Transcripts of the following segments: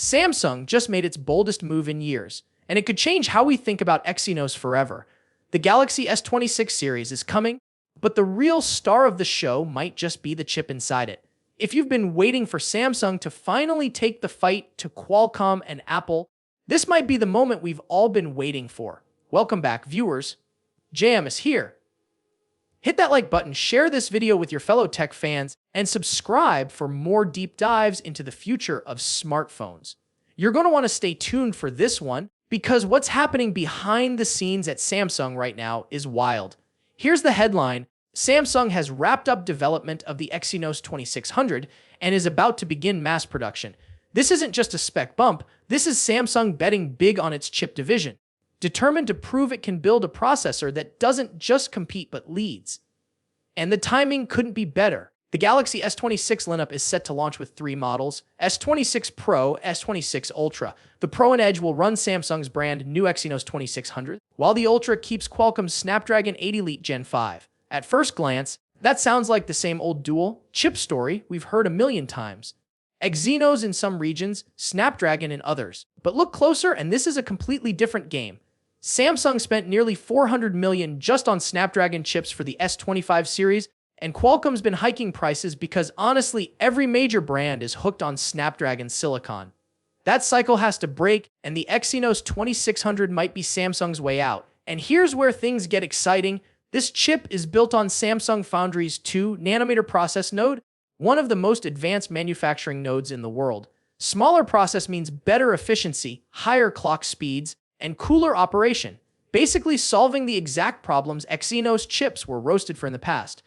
Samsung just made its boldest move in years, and it could change how we think about Exynos forever. The Galaxy S26 series is coming, but the real star of the show might just be the chip inside it. If you've been waiting for Samsung to finally take the fight to Qualcomm and Apple, this might be the moment we've all been waiting for. Welcome back, viewers. JM is here. Hit that like button, share this video with your fellow tech fans, and subscribe for more deep dives into the future of smartphones. You're going to want to stay tuned for this one because what's happening behind the scenes at Samsung right now is wild. Here's the headline. Samsung has wrapped up development of the Exynos 2600 and is about to begin mass production. This isn't just a spec bump, this is Samsung betting big on its chip division, determined to prove it can build a processor that doesn't just compete but leads. And the timing couldn't be better. The Galaxy S26 lineup is set to launch with 3 models: S26 Pro, S26 Ultra. The Pro and Edge will run Samsung's brand new Exynos 2600, while the Ultra keeps Qualcomm's Snapdragon 8 Elite Gen 5. At first glance, that sounds like the same old dual chip story we've heard a million times. Exynos in some regions, Snapdragon in others. But look closer and this is a completely different game. Samsung spent nearly $400 million just on Snapdragon chips for the S25 series, and Qualcomm's been hiking prices because honestly, every major brand is hooked on Snapdragon silicon. That cycle has to break, and the Exynos 2600 might be Samsung's way out. And here's where things get exciting. This chip is built on Samsung Foundry's 2nm process node, one of the most advanced manufacturing nodes in the world. Smaller process means better efficiency, higher clock speeds, and cooler operation, basically solving the exact problems Exynos chips were roasted for in the past.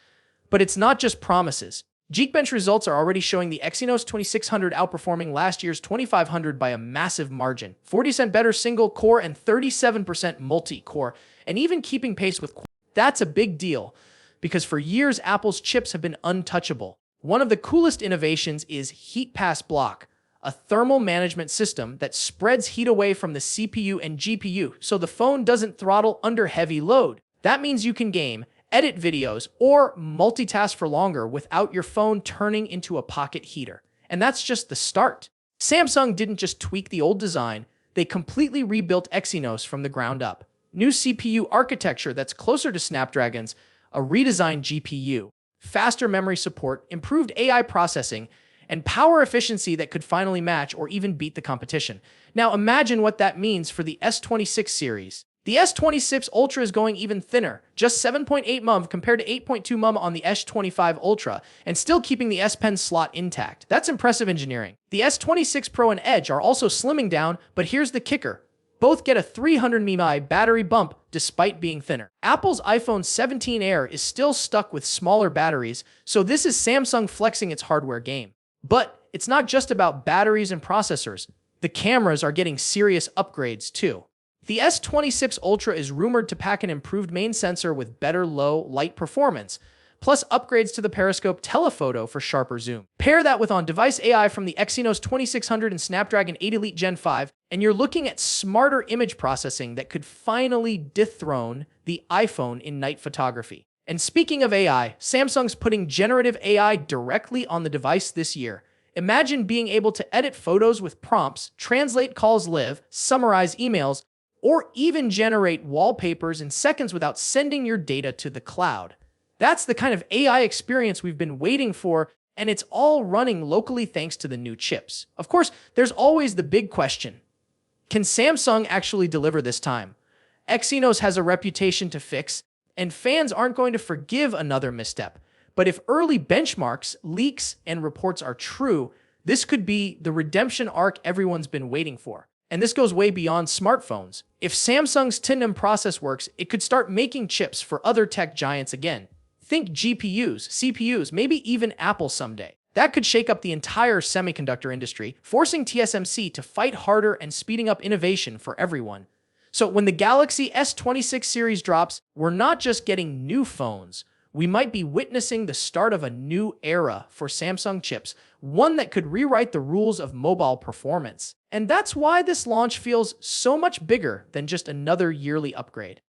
But it's not just promises. Geekbench results are already showing the Exynos 2600 outperforming last year's 2500 by a massive margin, 40% better single-core and 37% multi-core, and even keeping pace with Qualcomm. That's a big deal, because for years Apple's chips have been untouchable. One of the coolest innovations is Heat Pass Block, a thermal management system that spreads heat away from the CPU and GPU so the phone doesn't throttle under heavy load. That means you can game, edit videos, or multitask for longer without your phone turning into a pocket heater. And that's just the start. Samsung didn't just tweak the old design, they completely rebuilt Exynos from the ground up. New CPU architecture that's closer to Snapdragon's, a redesigned GPU, faster memory support, improved AI processing, and power efficiency that could finally match or even beat the competition. Now imagine what that means for the S26 series. The S26 Ultra is going even thinner, just 7.8 mm compared to 8.2 mm on the S25 Ultra, and still keeping the S Pen slot intact. That's impressive engineering. The S26 Pro and Edge are also slimming down, but here's the kicker. Both get a 300 mAh battery bump despite being thinner. Apple's iPhone 17 Air is still stuck with smaller batteries, so this is Samsung flexing its hardware game. But it's not just about batteries and processors. The cameras are getting serious upgrades too. The S26 Ultra is rumored to pack an improved main sensor with better low light performance, plus upgrades to the periscope telephoto for sharper zoom. Pair that with on-device AI from the Exynos 2600 and Snapdragon 8 Elite Gen 5, and you're looking at smarter image processing that could finally dethrone the iPhone in night photography. And speaking of AI, Samsung's putting generative AI directly on the device this year. Imagine being able to edit photos with prompts, translate calls live, summarize emails, or even generate wallpapers in seconds without sending your data to the cloud. That's the kind of AI experience we've been waiting for, and it's all running locally thanks to the new chips. Of course, there's always the big question. Can Samsung actually deliver this time? Exynos has a reputation to fix, and fans aren't going to forgive another misstep. But if early benchmarks, leaks, and reports are true, this could be the redemption arc everyone's been waiting for. And this goes way beyond smartphones. If Samsung's 10nm process works, it could start making chips for other tech giants again. Think GPUs, CPUs, maybe even Apple someday. That could shake up the entire semiconductor industry, forcing TSMC to fight harder and speeding up innovation for everyone. So when the Galaxy S26 series drops, we're not just getting new phones. We might be witnessing the start of a new era for Samsung chips, one that could rewrite the rules of mobile performance. And that's why this launch feels so much bigger than just another yearly upgrade.